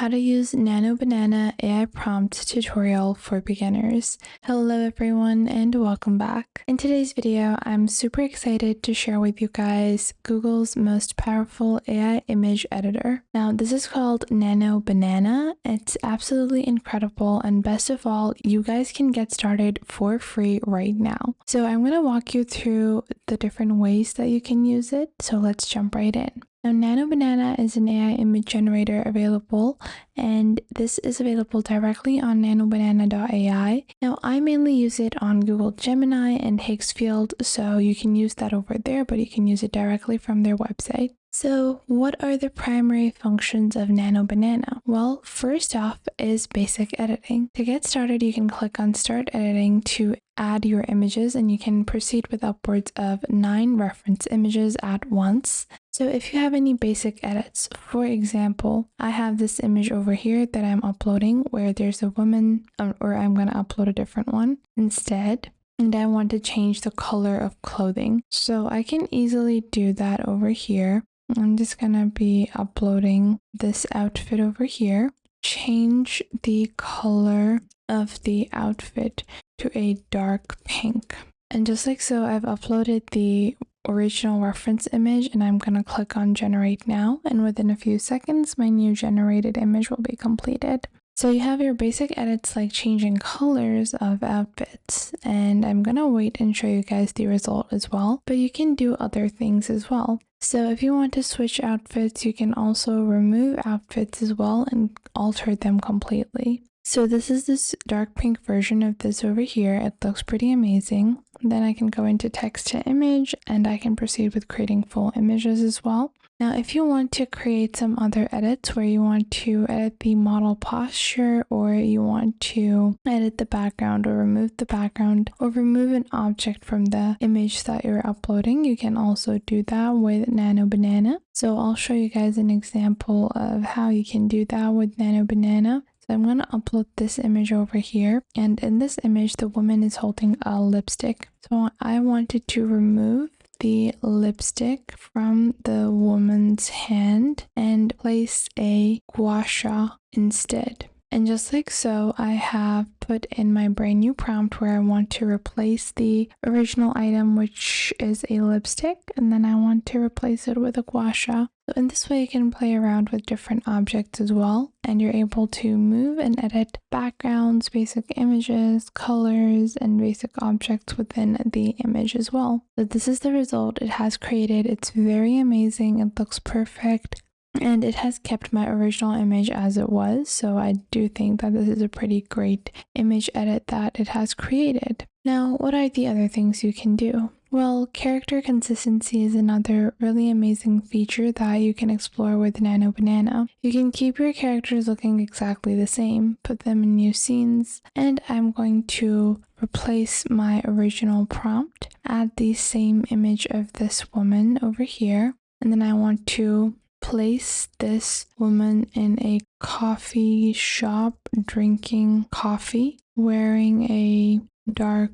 how to use Nano Banana AI prompt tutorial for beginners. Hello everyone and welcome back. In today's video, I'm super excited to share with you guys Google's most powerful AI image editor. Now this is called Nano Banana. It's absolutely incredible, and best of all, you guys can get started for free right now. So I'm going to walk you through the different ways that you can use it. So let's jump right in. Now, Nano Banana is an AI image generator available, and this is available directly on nanobanana.ai. Now, I mainly use it on Google Gemini and Higgsfield, so you can use that over there, but you can use it directly from their website. So what are the primary functions of Nano Banana? Well, first off is basic editing. To get started, you can click on Start Editing to add your images, and you can proceed with upwards of 9 reference images at once. So if you have any basic edits, for example, I have this image over here that I'm uploading where there's a woman, or I'm going to upload a different one instead. And I want to change the color of clothing. So I can easily do that over here. I'm just going to be uploading this outfit over here. Change the color of the outfit to a dark pink. And just like so, I've uploaded the original reference image, and I'm going to click on Generate Now, and within a few seconds my new generated image will be completed. So you have your basic edits like changing colors of outfits, and I'm going to wait and show you guys the result as well, but you can do other things as well. So if you want to switch outfits, you can also remove outfits as well and alter them completely. So this is this dark pink version of this over here. It looks pretty amazing. Then I can go into text to image, and I can proceed with creating full images as well. Now, if you want to create some other edits where you want to edit the model posture, or you want to edit the background or remove the background, or remove an object from the image that you're uploading, you can also do that with Nano Banana. So I'll show you guys an example of how you can do that with Nano Banana. So I'm going to upload this image over here, and in this image the woman is holding a lipstick. So I wanted to remove the lipstick from the woman's hand and place a gua sha instead. And just like so, I have put in my brand new prompt where I want to replace the original item, which is a lipstick, and then I want to replace it with a gua sha. So in this way, you can play around with different objects as well, and you're able to move and edit backgrounds, basic images, colors, and basic objects within the image as well. So this is the result it has created. It's very amazing. It looks perfect. And it has kept my original image as it was, so I do think that this is a pretty great image edit that it has created. Now, what are the other things you can do? Well, character consistency is another really amazing feature that you can explore with Nano Banana. You can keep your characters looking exactly the same, put them in new scenes, and I'm going to replace my original prompt, add the same image of this woman over here, and then I want to place this woman in a coffee shop drinking coffee, wearing a dark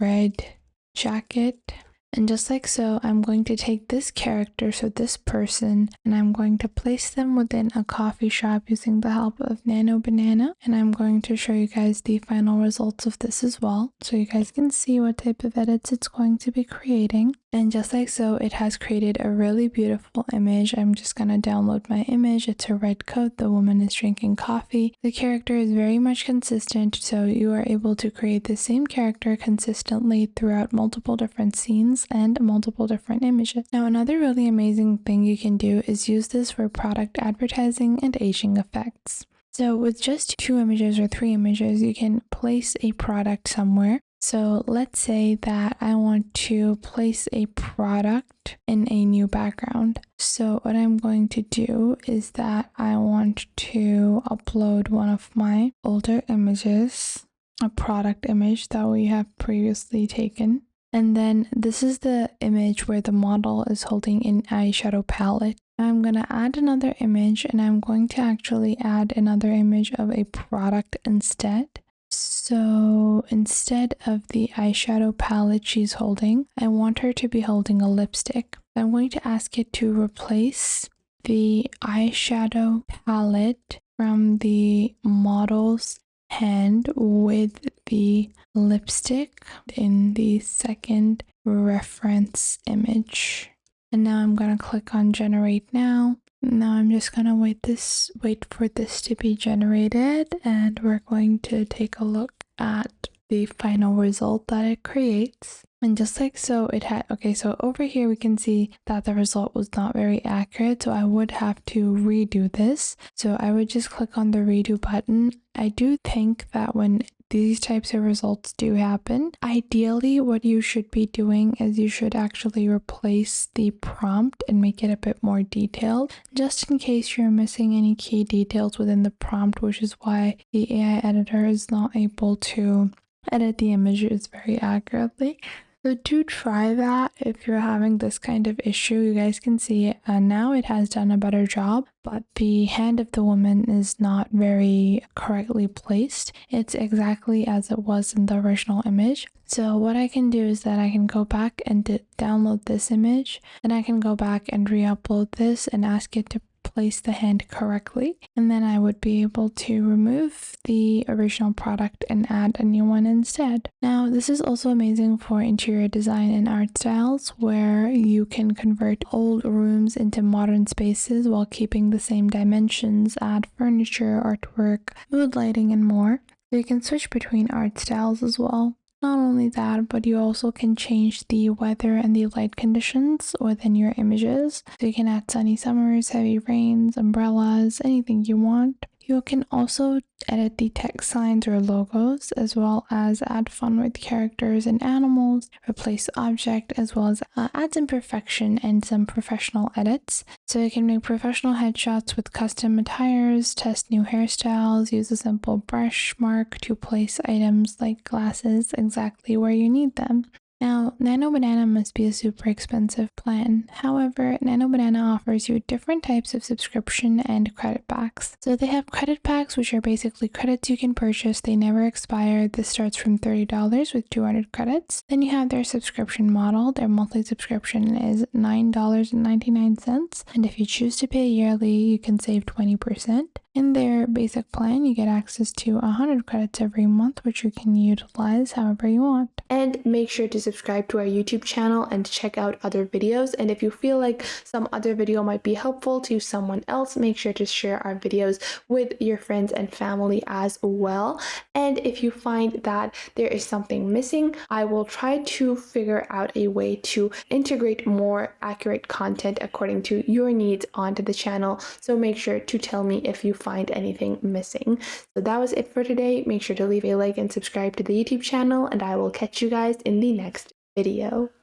red jacket. And just like so, I'm going to take this character, so this person, and I'm going to place them within a coffee shop using the help of Nano Banana. And I'm going to show you guys the final results of this as well, so you guys can see what type of edits it's going to be creating. And just like so, it has created a really beautiful image. I'm just going to download my image. It's a red coat. The woman is drinking coffee. The character is very much consistent, so you are able to create the same character consistently throughout multiple different scenes and multiple different images. Now, another really amazing thing you can do is use this for product advertising and aging effects. So with just 2 images or 3 images, you can place a product somewhere. So let's say that I want to place a product in a new background. So what I'm going to do is that I want to upload one of my older images, a product image that we have previously taken. And then this is the image where the model is holding an eyeshadow palette. I'm going to add another image, and I'm going to actually add another image of a product instead. So instead of the eyeshadow palette she's holding, I want her to be holding a lipstick. I'm going to ask it to replace the eyeshadow palette from the model's hand with the lipstick in the second reference image. And now I'm going to click on generate now. Now I'm just going to wait for this to be generated, and we're going to take a look at the final result that it creates. And just like so, it had, okay, so over here we can see that the result was not very accurate, so I would have to redo this. So I would just click on the redo button. I do think that when these types of results do happen, ideally what you should be doing is you should actually replace the prompt and make it a bit more detailed, just in case you're missing any key details within the prompt, which is why the AI editor is not able to edit the images very accurately. So do try that if you're having this kind of issue. You guys can see it, and now it has done a better job, but the hand of the woman is not very correctly placed. It's exactly as it was in the original image. So what I can do is that I can go back and download this image, and I can go back and re-upload this and ask it to place the hand correctly, and then I would be able to remove the original product and add a new one instead. Now this is also amazing for interior design and art styles, where you can convert old rooms into modern spaces while keeping the same dimensions, add furniture, artwork, mood lighting, and more. So you can switch between art styles as well. Not only that, but you also can change the weather and the light conditions within your images. So you can add sunny summers, heavy rains, umbrellas, anything you want. You can also edit the text signs or logos, as well as add fun with characters and animals, replace object, as well as add some perfection and some professional edits. So you can make professional headshots with custom attires, test new hairstyles, use a simple brush mark to place items like glasses exactly where you need them. Now, Nano Banana must be a super expensive plan. However, Nano Banana offers you different types of subscription and credit packs. So they have credit packs, which are basically credits you can purchase. They never expire. This starts from $30 with 200 credits. Then you have their subscription model. Their monthly subscription is $9.99. And if you choose to pay yearly, you can save 20%. In their basic plan, you get access to 100 credits every month, which you can utilize however you want. And make sure to subscribe to our YouTube channel and check out other videos. And if you feel like some other video might be helpful to someone else, make sure to share our videos with your friends and family as well. And if you find that there is something missing, I will try to figure out a way to integrate more accurate content according to your needs onto the channel. So make sure to tell me if you find anything missing. So that was it for today. Make sure to leave a like and subscribe to the YouTube channel, and I will catch you guys in the next video.